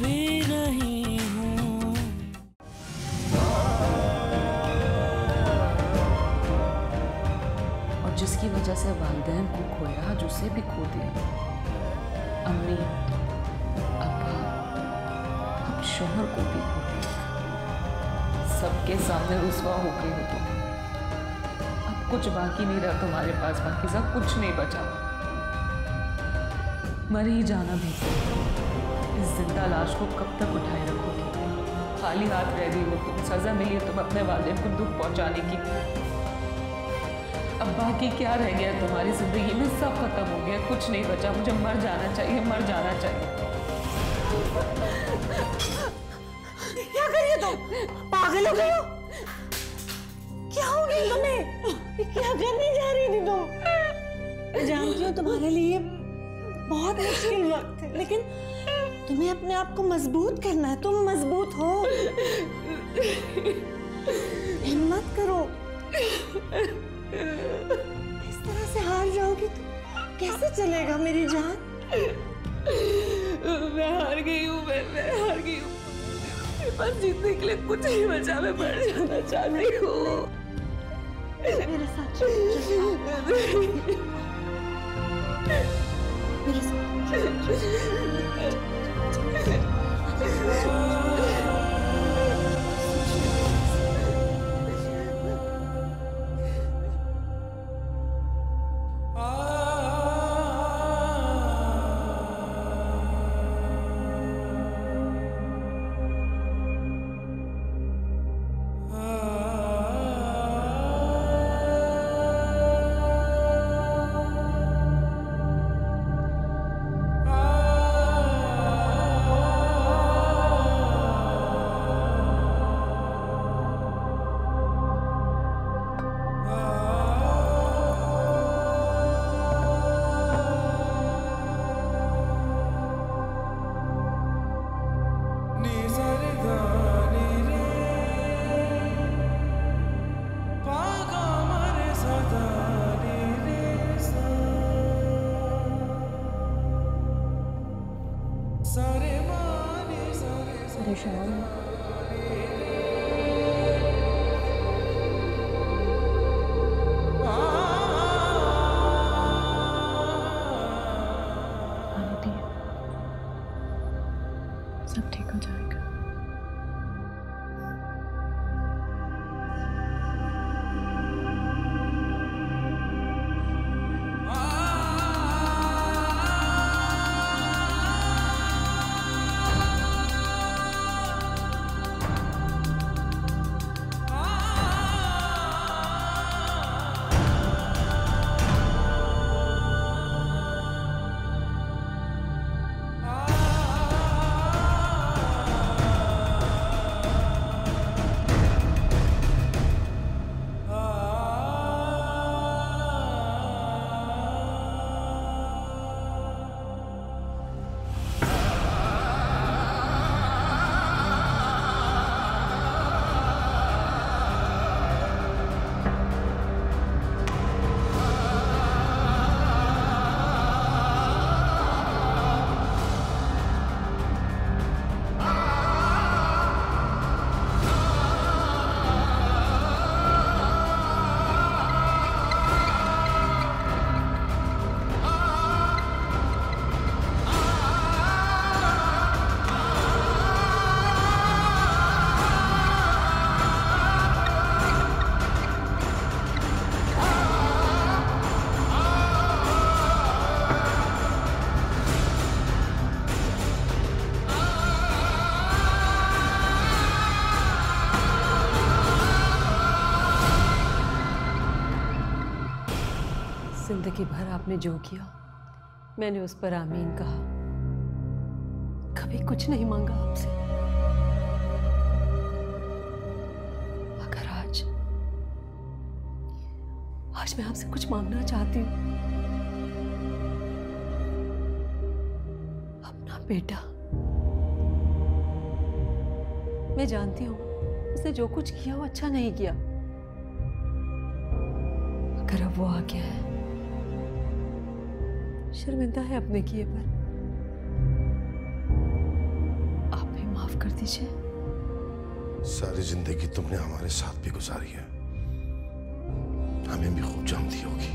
भी नहीं हूँ। और जिसकी वजह से वालिदैन को खोया, आज उसे भी खो दिया। अम्मी, अब्बा, अब शोहर को भी खो दिया। सबके सामने रुसवा हो गई हो तुम। अब कुछ बाकी नहीं रहा तुम्हारे पास, बाकी सब कुछ नहीं बचा। मर ही जाना भी। इस जिंदा लाश को कब तक उठाए रखोगे? खाली हाथ रह गई हो तुम। सजा मिली है तुम अपने वालिदैन को दुख पहुंचाने की। अब बाकी क्या रह गया तुम्हारी जिंदगी में? सब खत्म हो गया, कुछ नहीं बचा। मुझे मर जाना चाहिए, मर जाना चाहिए। क्या कर रही हो तुम? पागल हो गई हो? क्या हो गया तुम्हें? क्या करने जा रही थी तुम? मैं जानती हूँ तुम्हारे लिए बहुत मुश्किल वक्त है, लेकिन तुम्हें अपने आप को मजबूत करना है। तुम मजबूत हो, हिम्मत करो। इस तरह से हार जाओगी तो कैसे चलेगा मेरी जान? मैं हार गई हूँ, मैं हार गई हूँ। मेरे पास जीतने के लिए कुछ नहीं बचा। मैं मर जाना चाहती हूँ। मेरे साथ चलो, मेरे साथ परेशान हूँ। सब ठीक हो जाएगा। जिंदगी भर आपने जो किया मैंने उस पर आमीन कहा, कभी कुछ नहीं मांगा आपसे। अगर आज मैं आपसे कुछ मांगना चाहती हूँ, अपना बेटा। मैं जानती हूँ उसने जो कुछ किया वो अच्छा नहीं किया। अगर अब वो आ गया है, शर्मिंदा है अपने किए पर, कर दीजिए। सारी जिंदगी तुमने हमारे साथ भी गुजारी है, हमें भी खूब जानती होगी।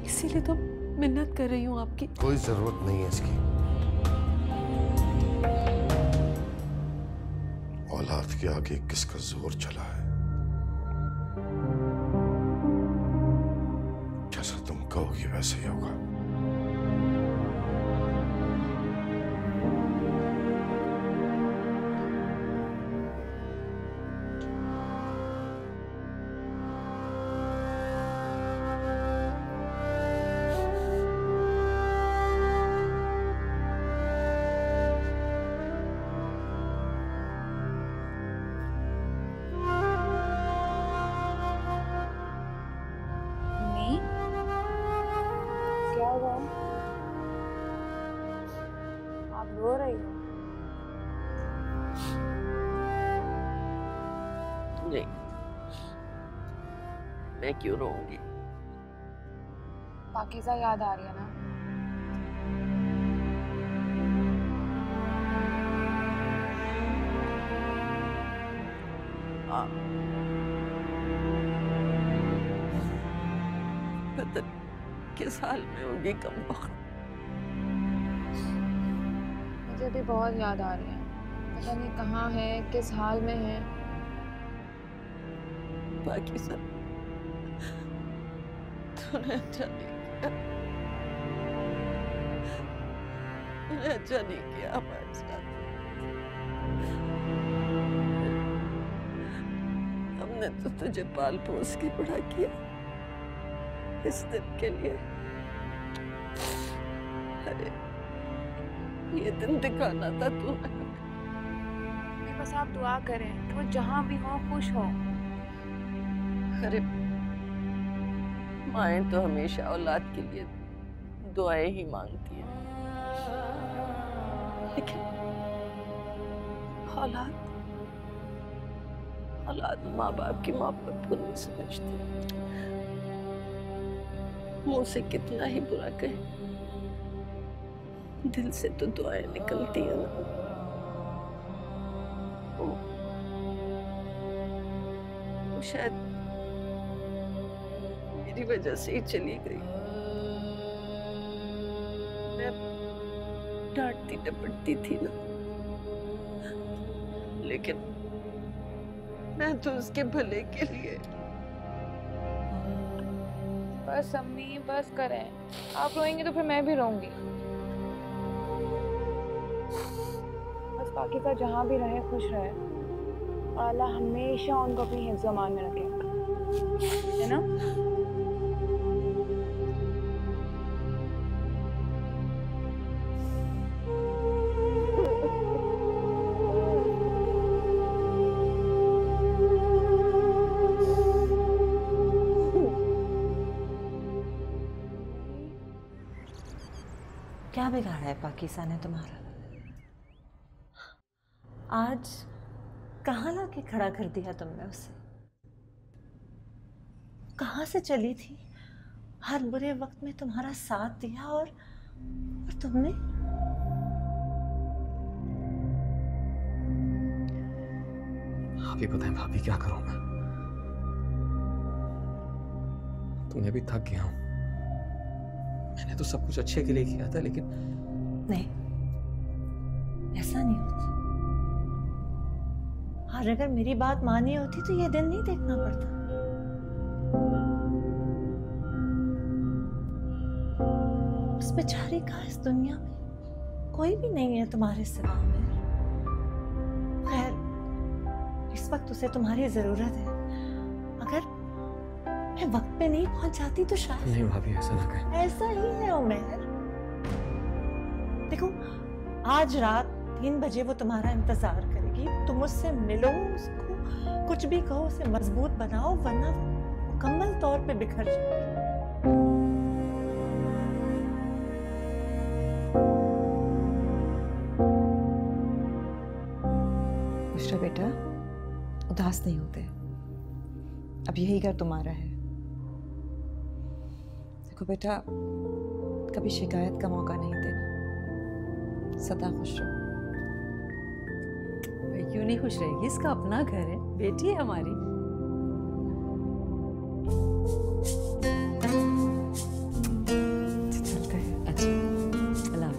इसीलिए तो मिन्नत कर रही हूँ आपकी। कोई जरूरत नहीं है इसकी। औलाद के आगे किसका जोर चला है। जैसा तुम कहोगी वैसे ही होगा। क्या हुआ? आप रो रही हो? नहीं, मैं क्यों रोऊंगी? पाकीज़ा याद आ रही है ना? हाँ, पता नहीं किस हाल में होगी कम वक्त। मुझे भी बहुत याद आ रही है। पता नहीं कहाँ है, किस हाल में है। बाकी सब तूने अच्छा नहीं किया। तूने अच्छा नहीं किया हमारे साथ। हमने तो तुझे पाल पोस के बड़ा किया इस दिन के लिए। अरे ये दिन दिखाना था तुम्हें। बस आप दुआ करें कि वो जहाँ भी हो खुश हो। अरे माएं तो हमेशा औलाद के लिए दुआएं ही मांगती हैं, लेकिन औलाद माँ बाप की मोहब्बत को नहीं समझती। मुंह से कितना ही बुरा कहे, दिल से तो दुआएं निकलती है ना। वो शायद मेरी वजह से ही चली गई। मैं डांटती डपटती थी ना, लेकिन मैं तो उसके भले के लिए। बस अम्मी बस करें। आप रोएंगे तो फिर मैं भी रोऊंगी। बस पाकीज़ा जहाँ भी रहे खुश रहे और अल्लाह हमेशा उनको अपनी हिफ्ज़-ओ-अमान में रखे, है ना? क्या बिगाड़ा है पाकीज़ा ने तुम्हारा? आज कहाँ लाके खड़ा कर दिया तुमने उसे? कहाँ से चली थी? हर बुरे वक्त में तुम्हारा साथ दिया और तुमने आप ही बताएं भाभी, क्या करूं मैं? तो मैं भी थक गया हूं। मैंने तो सब कुछ अच्छे के लिए किया था, लेकिन नहीं, ऐसा नहीं होता। और अगर मेरी बात मानी होती तो ये दिन नहीं देखना पड़ता। उस बेचारी का इस दुनिया में कोई भी नहीं है तुम्हारे सिवा में। खैर, इस वक्त उसे तुम्हारी जरूरत है। अगर मैं वक्त पे नहीं पहुंच जाती तो शायद। नहीं भाभी, ऐसा ना करें। ऐसा ही है उमर। देखो, आज रात 3 बजे वो तुम्हारा इंतजार करेगी। तुम उससे मिलो, उसको कुछ भी कहो, उसे मजबूत बनाओ, वरना मुकम्मल तौर पे बिखर जाएगी। बुशरा बेटा, उदास नहीं होते। अब यही घर तुम्हारा है। देखो बेटा, कभी शिकायत का मौका नहीं देना। सदा खुश रहो। क्यों नहीं खुश रहेगी? इसका अपना घर है, बेटी है हमारी। चलते हैं। अच्छा, अल्लाह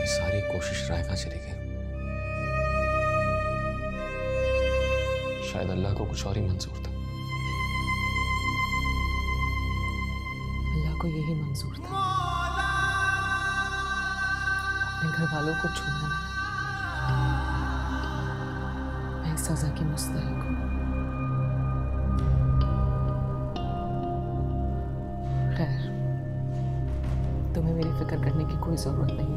सारी कोशिश रायका चली गई। शायद अल्लाह को कुछ और ही मंजूर था। अल्लाह को यही मंजूर था, अपने घर वालों को छूना ना। मैं सजा की मुस्तहिक हूं। खैर, तुम्हें मेरी फिक्र करने की कोई जरूरत नहीं।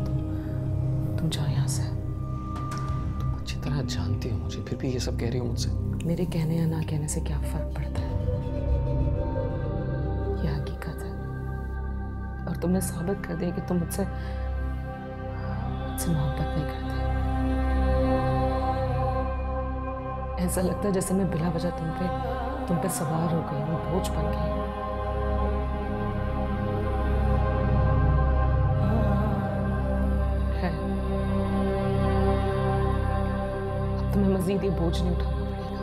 तुम जाओ यहाँ से। तुम अच्छी तरह जानती हो मुझे, फिर भी ये सब कह रही हो मुझसे। मेरे कहने या ना कहने से क्या फर्क पड़ता है? यह हकीकत है और तुमने साबित कर दिया कि तुम मुझसे मोहब्बत नहीं करते। ऐसा लगता है जैसे मैं बिला वजह तुम पे सवार हो गई हूँ, बोझ बन गई। तुम्हें मजीद ये बोझ नहीं उठाना पड़ेगा।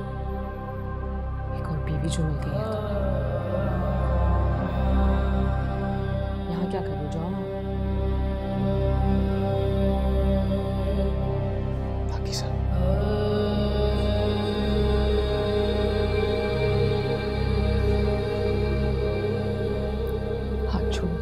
एक और बीवी जो मिल गई है तुम्हें। यहाँ क्या कर रहे हो? जाओ। बाकी सर हाथ छोड़।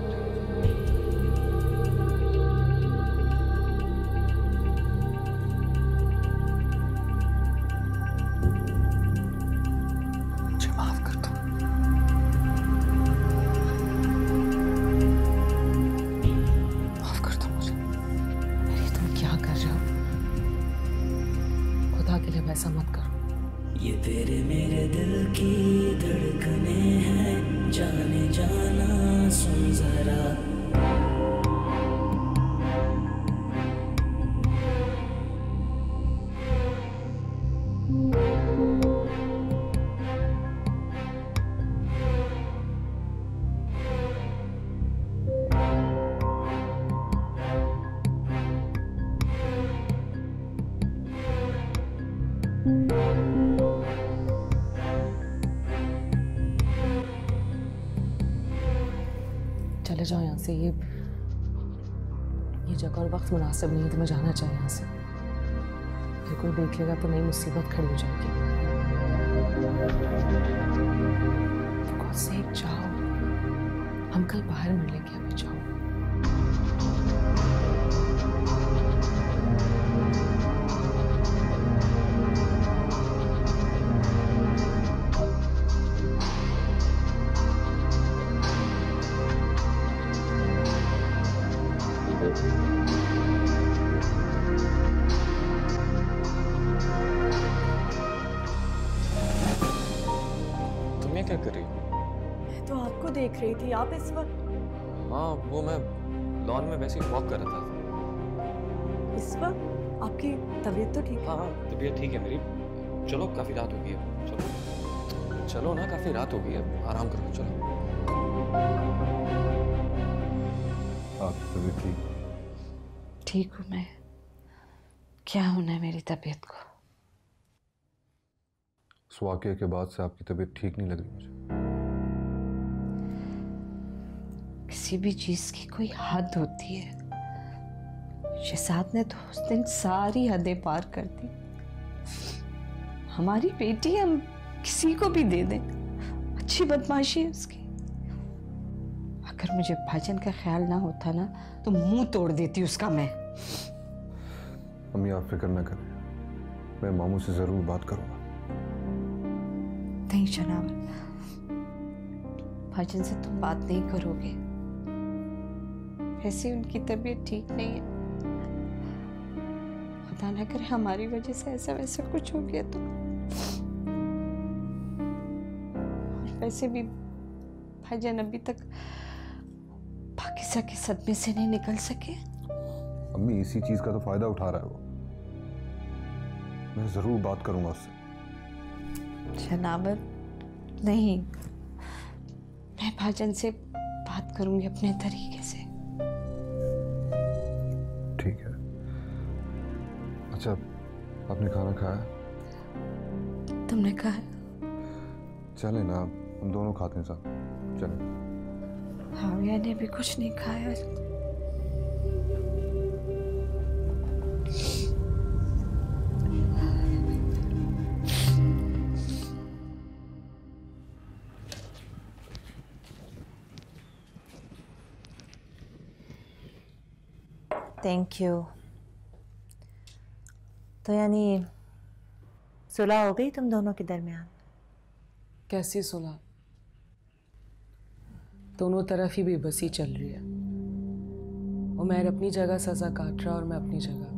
ऐसा मत करो। ये तेरे मेरे दिल की धड़कने हैं, जाने जाना सुन जरा। चले जाओ यहाँ से। ये जगह और वक्त मुनासिब नहीं है, तुम्हें जाना चाहिए यहाँ से। फिर कोई देख लेगा तो नई मुसीबत खड़ी हो जाएगी। For God's sake, जाओ। हम कल बाहर मिलेंगे, अभी जाओ। तुम्हें क्या कर रही हो? मैं तो आपको देख रही थी। आप इस वक्त? हाँ, वो मैं लॉन में वैसे ही वॉक कर रहा था। इस वक्त आपकी तबीयत तो ठीक है? हाँ, तबीयत ठीक है मेरी। चलो, काफी रात हो गई है। चलो चलो ना, काफी रात हो गई है, आराम करो। चलो। आपकी तबीयत ठीक? ठीक हूँ मैं। क्या होना है मेरी तबीयत को? उस वाक़ये के बाद से आपकी तबीयत ठीक नहीं लग रही मुझे। किसी भी चीज की कोई हद होती है। शहजाद ने तो उस दिन सारी हदें पार कर दी। हमारी बेटी हम किसी को भी दे दें, अच्छी बदमाशी है उसकी। अगर मुझे भाईजान का ख्याल ना होता ना तो मुंह तोड़ देती उसका मैं। अम्मी आप फिक्र न करें, मैं मामू से जरूर बात करूंगा। नहीं जनाब, भाईजान से तुम बात नहीं करोगे। वैसे उनकी तबीयत ठीक नहीं है। खुदा ना करे हमारी वजह से ऐसा वैसा कुछ हो गया तो। वैसे भी भाईजान अभी तक पाकिस्ता के सदमे से नहीं निकल सके। अम्मी इसी चीज का तो फायदा उठा रहा है वो। मैं जरूर बात करूंगा उससे। जनाब नहीं, मैं भाईजान से बात करूंगी अपने तरीके से। ठीक है। अच्छा, आपने खाना खाया? तुमने कहा? चले ना, हम दोनों खाते हैं साथ। चले। हाविया ने भी कुछ नहीं खाया। Thank you. तो यानी सुलह हो गई तुम दोनों के दरमियान? कैसी सुलह? दोनों तरफ ही बेबसी चल रही है। उमैर अपनी जगह सजा काट रहा और मैं अपनी जगह।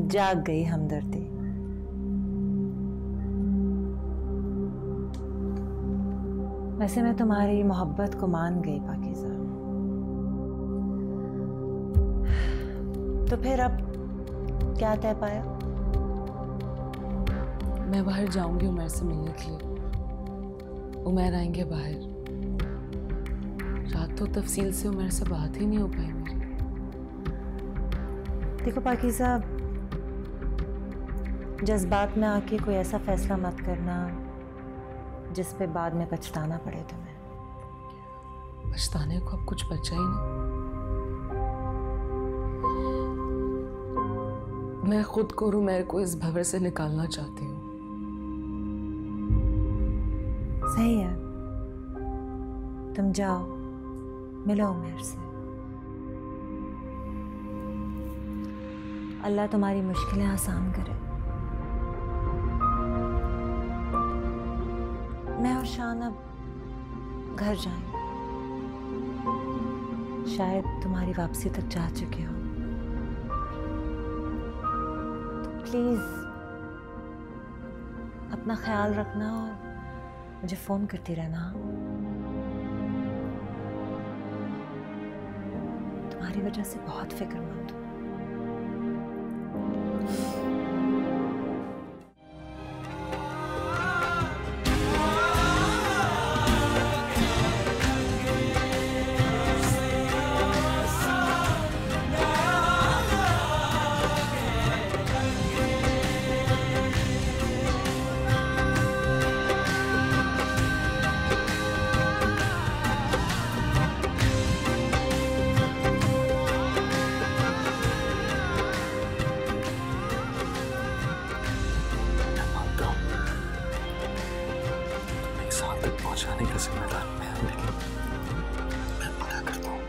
जाग गई हमदर्दी। वैसे मैं तुम्हारी मोहब्बत को मान गई पाकीज़ा। तो फिर अब क्या तय पाया? मैं बाहर जाऊंगी उमैर से मिलने के लिए। उमैर आएंगे बाहर। रात तो तफसील से उमैर से बात ही नहीं हो पाई मेरी। देखो पाकीज़ा, जज्बात में आके कोई ऐसा फैसला मत करना जिस पे बाद में पछताना पड़े तुम्हें। पछताने को अब कुछ बचा ही नहीं। मैं खुद को और उमैर को इस भंवर से निकालना चाहती हूँ। सही है, तुम जाओ मिलो उमैर से। अल्लाह तुम्हारी मुश्किलें आसान करे। मैं और शान अब घर जाएंगे। शायद तुम्हारी वापसी तक जा चुके हो। तो प्लीज अपना ख्याल रखना और मुझे फोन करती रहना। तुम्हारी वजह से बहुत फिक्रमंद हूँ। पहुंचाने का जिम्मेदार मैं हूं, लेकिन मैं मना करता हूं।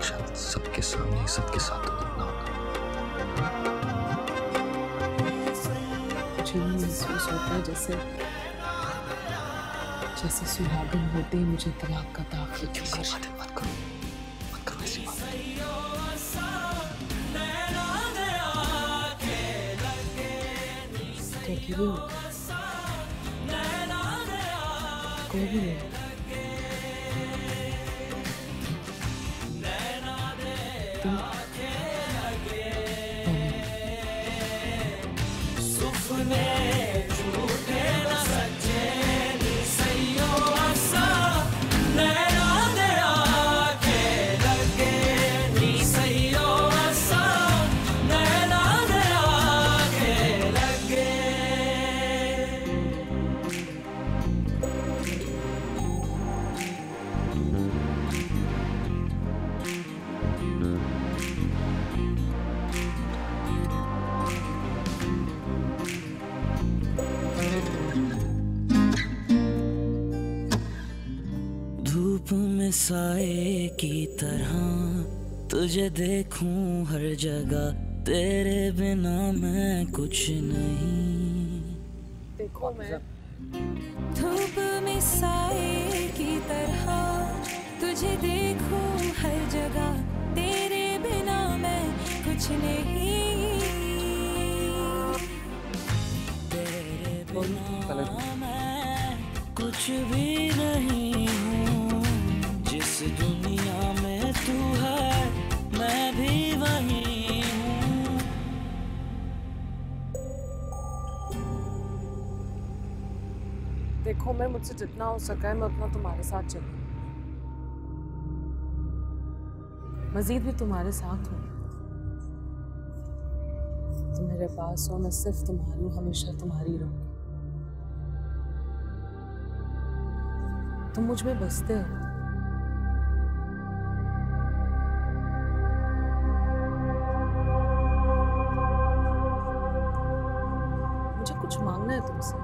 शायद सबके सामने सबके साथ ना होगा। मुझे महसूस होता है जैसे सुहागन होते ही मुझे तलाक का दाग लग चुका है। मत करो ऐसी बात। अकेले होता है, कोई भी नहीं। तुम लगे साए की तरह तुझे देखूं हर जगह, तेरे बिना मैं कुछ नहीं। देखो मैं धूप में साए की तरह तुझे देखूं हर जगह, तेरे बिना मैं कुछ नहीं। तेरे बिना मैं कुछ भी नहीं हूँ, जिस दुनिया में तू है मैं भी वही हूँ। देखो मैं मुझसे जितना हो सका है मैं उतना तुम्हारे साथ चलूँ, मजीद भी तुम्हारे साथ हूँ। तुम मेरे पास हो, मैं सिर्फ तुम्हारी हूँ, हमेशा तुम्हारी रहूंगी। तुम मुझ में बसते हो। मुझे कुछ मांगना है तुमसे।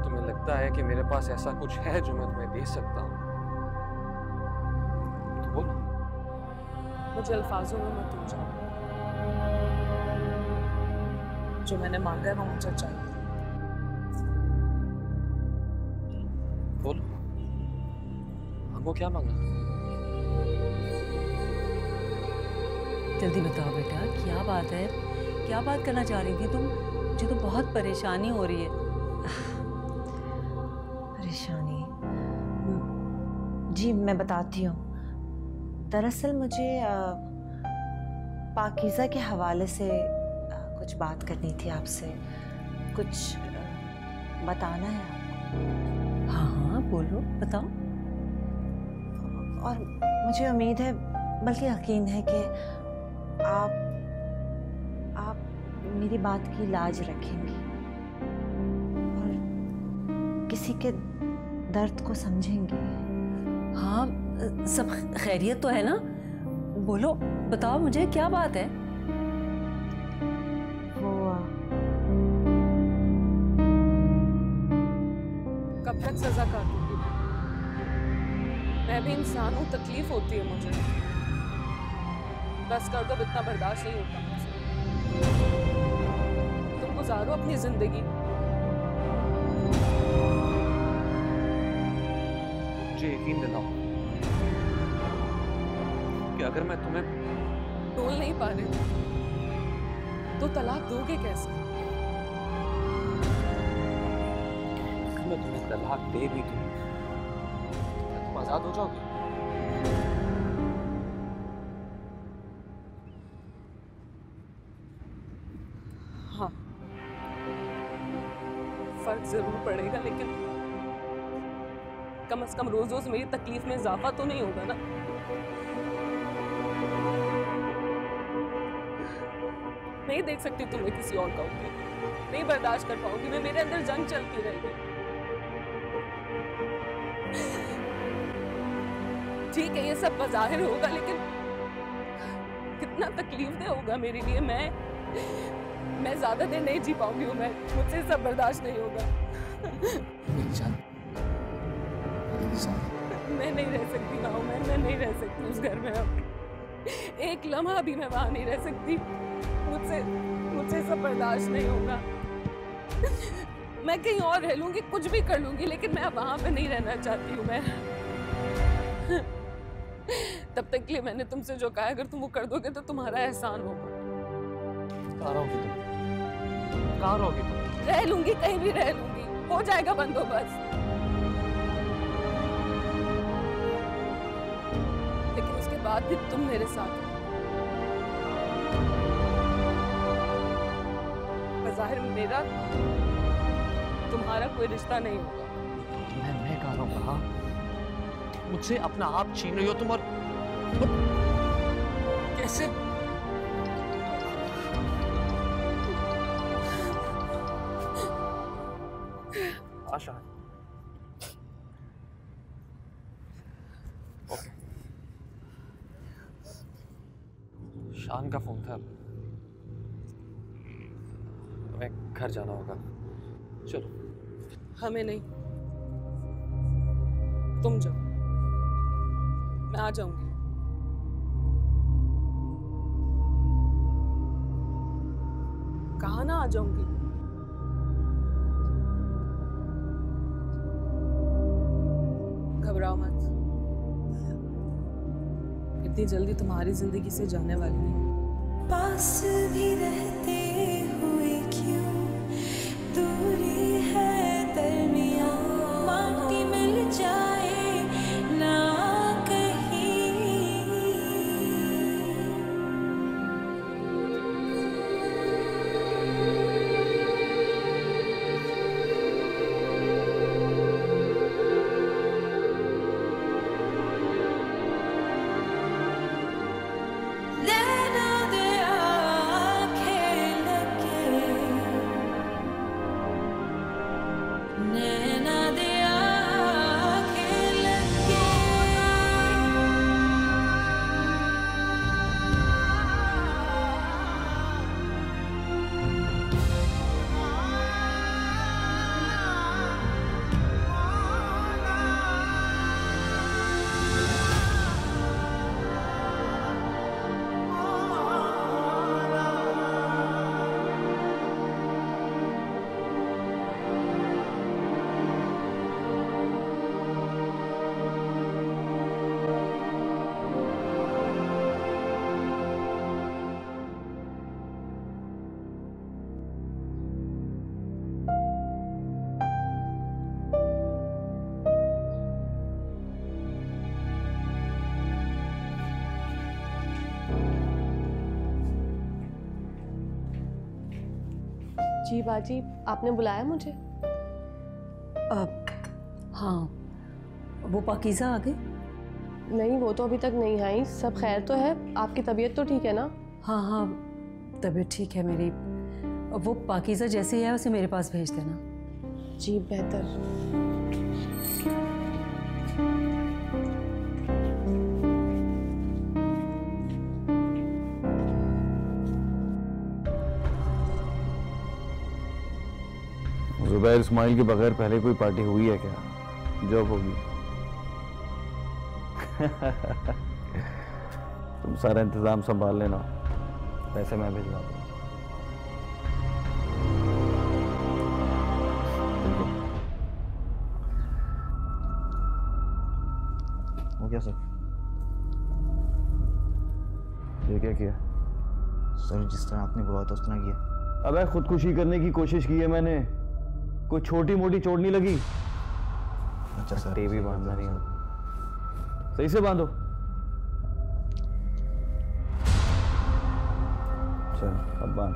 तुम्हें लगता है कि मेरे पास ऐसा कुछ है जो मैं तुम्हें दे सकता हूँ तो बोलो। मुझे अल्फाजों में मत उलझाओ। जो मैंने मांगा है वो मुझे चाहिए। बोलो, हमको क्या मांगा? जल्दी बताओ बेटा, क्या बात है? क्या बात करना चाह रही थी तुम? मुझे तो बहुत परेशानी हो रही है। परेशानी? जी मैं बताती हूँ। दरअसल मुझे पाकीज़ा के हवाले से कुछ बात करनी थी आपसे, कुछ बताना है आपको। हाँ हाँ बोलो, बताओ। और मुझे उम्मीद है, बल्कि यकीन है कि आप मेरी बात की लाज रखेंगी और किसी के दर्द को समझेंगी। हाँ, सब खैरियत तो है ना? बोलो, बताओ मुझे क्या बात है? वो कब तक सजा काटूंगी? मैं भी इंसान हूँ, तकलीफ होती है मुझे। बस कर दो, इतना बर्दाश्त नहीं होता मुझसे। तुम गुजारो अपनी जिंदगी। मुझे यकीन दिलाओ कि अगर मैं तुम्हें बोल नहीं पा रहे तो तलाक दोगे कैसे? अगर मैं तुम्हें तलाक दे भी दूं तो तुम आजाद हो जाओगे। हाँ, फर्क जरूर पड़ेगा, लेकिन कम से कम रोज रोज मेरी तकलीफ में इजाफा तो नहीं होगा ना। नहीं देख सकती तुम्हें किसी और का होके, नहीं बर्दाश्त कर पाऊंगी मैं, मेरे अंदर जंग चलती रहेगी। ठीक है ये सब बज़ाहिर होगा, लेकिन कितना तकलीफ दे होगा मेरे लिए। मैं ज्यादा देर नहीं जी पाऊंगी हूँ, मैं मुझसे सब बर्दाश्त नहीं होगा। मैं नहीं रह सकती वहाँ, मैं नहीं रह सकती उस घर में अब। एक लम्हा भी मैं वहाँ नहीं रह सकती। मुझसे सब बर्दाश्त नहीं होगा। मैं कहीं और रह लूंगी, कुछ भी कर लूंगी, लेकिन मैं अब वहाँ पे नहीं रहना चाहती हूँ मैं। तब तक के लिए मैंने तुमसे जो कहा, अगर तुम वो कर दोगे तो तुम्हारा एहसान होगा। कहाँ रहोगी तुम? कहाँ रहोगी तुम? रह लूंगी, कहीं भी रह लूंगी, हो जाएगा बंदोबस्त। लेकिन उसके बाद भी तुम मेरे साथ हो। बज़ाहिर मेरा तुम्हारा कोई रिश्ता नहीं होगा। मैं कह रहा हूँ, हाँ मुझसे अपना आप छीन रही हो तुम। और कैसे? आशा ओके, शान का फोन था, हमें घर जाना होगा। चलो हमें नहीं, तुम जाओ, मैं आ जाऊंगी। कहा ना आ जाऊंगी। घबराओ मत, इतनी जल्दी तुम्हारी जिंदगी से जाने वाली नहीं। पास भी रहते हुए क्यों दूरी है दरमियां, माटी मिल जाए ना जी बाजी, आपने बुलाया मुझे? हाँ, वो पाकीज़ा आ गई? नहीं, वो तो अभी तक नहीं आई। सब खैर तो है? आपकी तबीयत तो ठीक है ना? हाँ हाँ, तबीयत ठीक है मेरी। वो पाकीज़ा जैसे ही है उसे मेरे पास भेज देना। जी बेहतर। ज़ुबैर इस्माइल के बगैर पहले कोई पार्टी हुई है क्या? जॉब होगी। तुम सारा इंतजाम संभाल लेना, पैसे मैं भिजवा दूँ। हो गया सर? ये क्या किया? सर जिस तरह आपने बोला था उस तरह किया। अबे खुदकुशी करने की कोशिश की है मैंने, कोई छोटी मोटी चोट नहीं लगी। अच्छा सर, टीवी बांधना नहीं, सही से बांधो। चल अब बांध।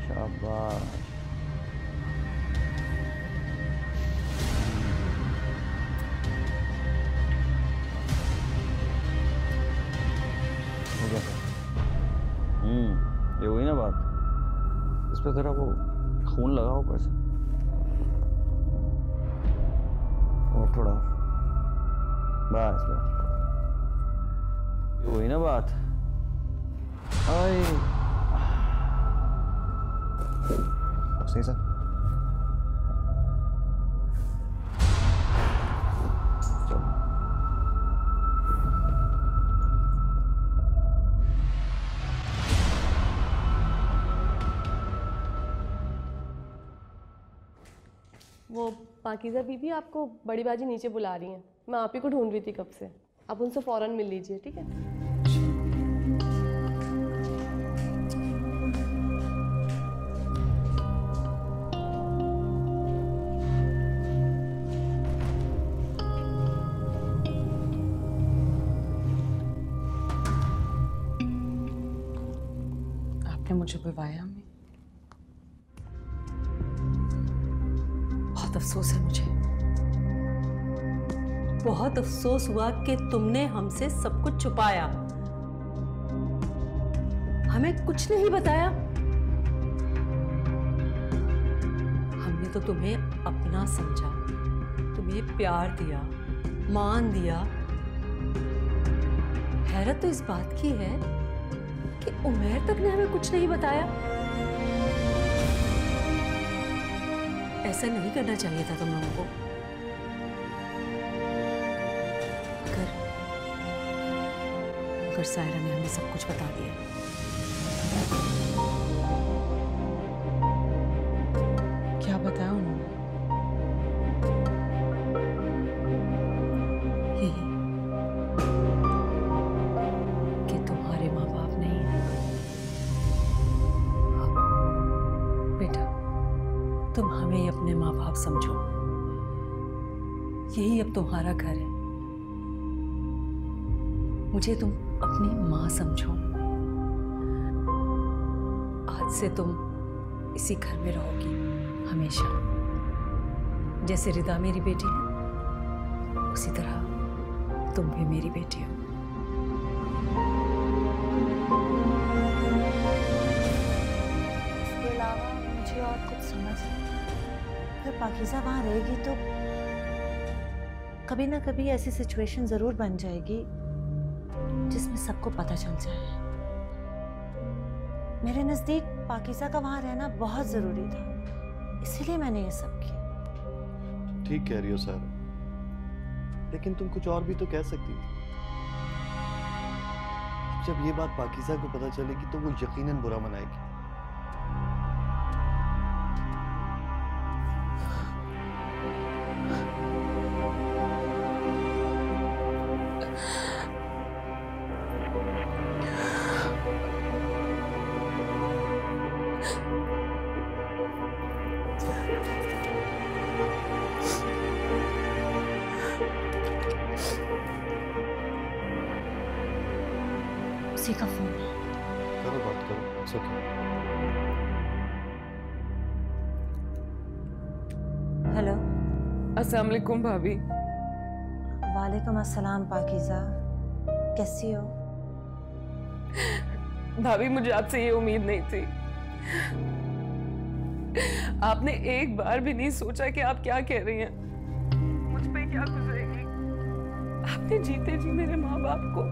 शाबाश। ये हुई ना बात। इस पे जरा वो खून लगाओ ऊपर से, और थोड़ा, बस बस, ये हुई ना बात। आई सही सर। वो पाकीज़ा बीबी आपको बड़ी बाजी नीचे बुला रही हैं। मैं आप ही को ढूंढ रही थी कब से। आप उनसे फ़ौरन मिल लीजिए, ठीक है? आपने मुझे बुलवाया अम्मी? बहुत अफसोस है मुझे, बहुत अफसोस हुआ कि तुमने हमसे सब कुछ छुपाया, हमें कुछ नहीं बताया। हमने तो तुम्हें अपना समझा, तुम्हें प्यार दिया, मान दिया। हैरत तो इस बात की है कि उमैर तक ने हमें कुछ नहीं बताया। ऐसा नहीं करना चाहिए था तुम लोगों को। अगर सायरा ने हमें सब कुछ बता दिया। क्या बताया उन्होंने? यही कि तुम्हारे माँ बाप नहीं है। बेटा, तुम हमें अपने माँ बाप समझो। यही अब तुम्हारा घर है। मुझे तुम अपनी माँ समझो। आज से तुम इसी घर में रहोगी हमेशा। जैसे रिदा मेरी बेटी है, उसी तरह तुम भी मेरी बेटी हो। इसके अलावा मुझे और कुछ समझ नहीं। अगर पाकीज़ा वहाँ रहेगी तो कभी ना कभी ऐसी सिचुएशन जरूर बन जाएगी जिसमें सबको पता चल जाए। मेरे नजदीक पाकीज़ा का वहां रहना बहुत जरूरी था, इसीलिए मैंने ये सब किया। ठीक कह रही हो सर, लेकिन तुम कुछ और भी तो कह सकती थी। जब ये बात पाकीज़ा को पता चलेगी तो वो यकीनन बुरा मनाएगी। उसी का फोन है। करो बात करो। It's okay. हेलो। अस्सलाम वालेकुम भाभी। वालेकुम अस्सलाम पाकीज़ा, कैसी हो? भाभी मुझे आपसे ये उम्मीद नहीं थी। आपने एक बार भी नहीं सोचा कि आप क्या कह रही हैं, मुझ पे क्या गुजरेगी। आपने जीते जी मेरे माँ बाप को।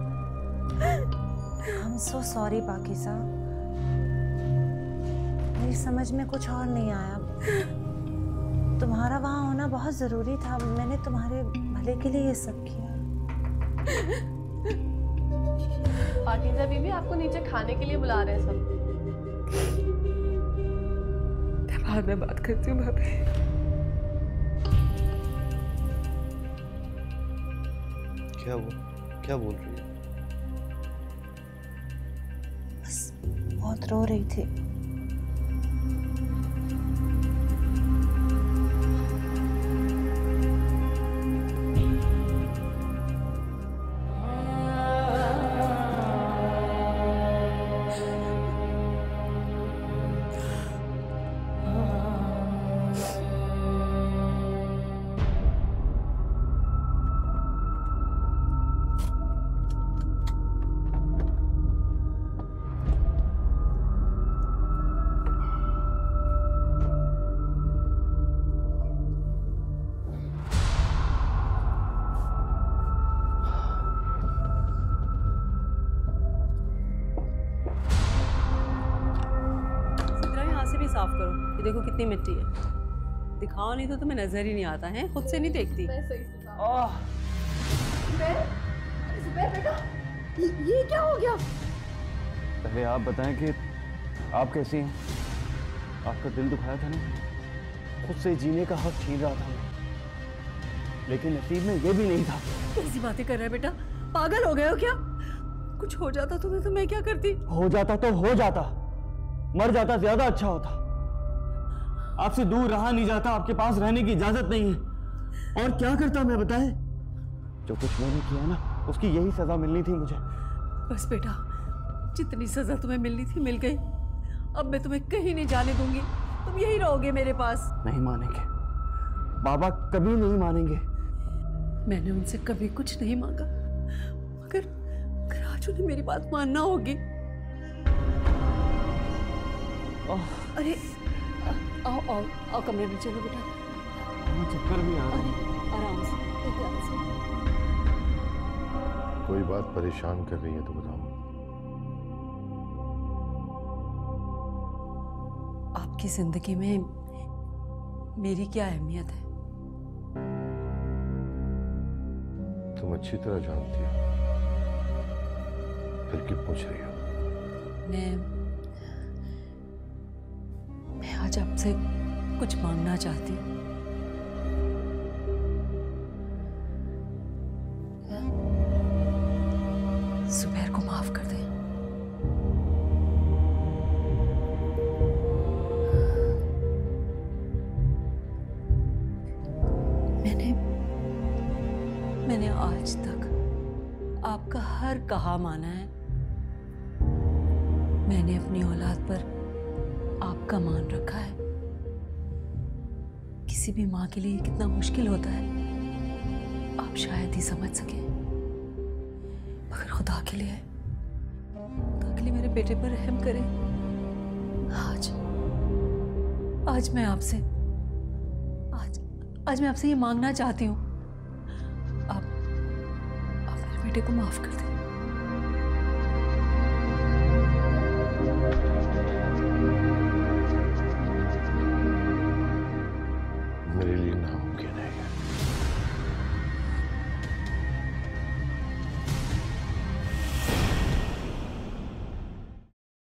I'm so sorry पाकीज़ा, मेरी समझ में कुछ और नहीं आया। तुम्हारा वहाँ होना बहुत जरूरी था। मैंने तुम्हारे भले के लिए ये सब किया। पाकीज़ा बीबी आपको नीचे खाने के लिए बुला रहे हैं सब। बाद में बात करती हूँ भाभी। क्या क्या बोल रही है? बस बहुत रो रही थी। साफ करो। ये देखो कितनी मिट्टी है। दिखाओ नहीं तो तुम्हें नजर ही नहीं आता है। खुद से नहीं देखती। बेटा, ये क्या हो गया? पहले आप बताएं कि आप कैसी हैं? आपका दिल दुखाया था ना? खुद से जीने का हक छीन रहा था, लेकिन नसीब में ये भी नहीं था। कैसी बातें कर रहा है बेटा? पागल हो गए हो क्या? कुछ हो जाता तुम्हें तो मैं क्या करती? हो जाता तो हो जाता, मर जाता ज्यादा अच्छा होता। आपसे दूर रहा नहीं जाता, आपके पास रहने की इजाजत नहीं है। और क्या करता मैं बताएं? जो कुछ मैंने किया ना, उसकी यही सजा मिलनी थी मुझे। बस बेटा, जितनी सजा तुम्हें मिलनी थी मिल गई। अब मैं तुम्हें कहीं नहीं जाने दूंगी। तुम यही रहोगे मेरे पास। नहीं मानेंगे बाबा, कभी नहीं मानेंगे। मैंने उनसे कभी कुछ नहीं मांगा, मगर आज उन्हें मेरी बात मानना होगी। अरे आओ आओ आओ, कमरे में चलो बेटा। चक्कर भी आ रहा है। आराम से, ध्यान से। कोई बात परेशान कर रही है तो बताओ। आपकी जिंदगी में मेरी क्या अहमियत है? तुम अच्छी तरह जानती हो, फिर क्यों पूछ रही हो? मैं आज आपसे कुछ मांगना चाहती हूँ। जुबैर को माफ कर दें। मैंने आज तक आपका हर कहा माना है। मैंने अपनी औलाद पर आपका मान रखा है। किसी भी माँ के लिए कितना मुश्किल होता है आप शायद ही समझ सके, मगर खुदा के लिए मेरे बेटे पर रहम करें। आज मैं आपसे ये मांगना चाहती हूँ, आप मेरे बेटे को माफ कर दें। मेरे लिए नामुमकिन है।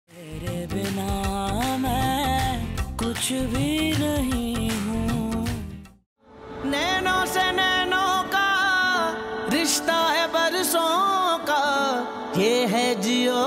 तेरे बिना मैं कुछ भी नहीं हूँ। नैनों से नैनों का रिश्ता है बरसों का, ये है जियो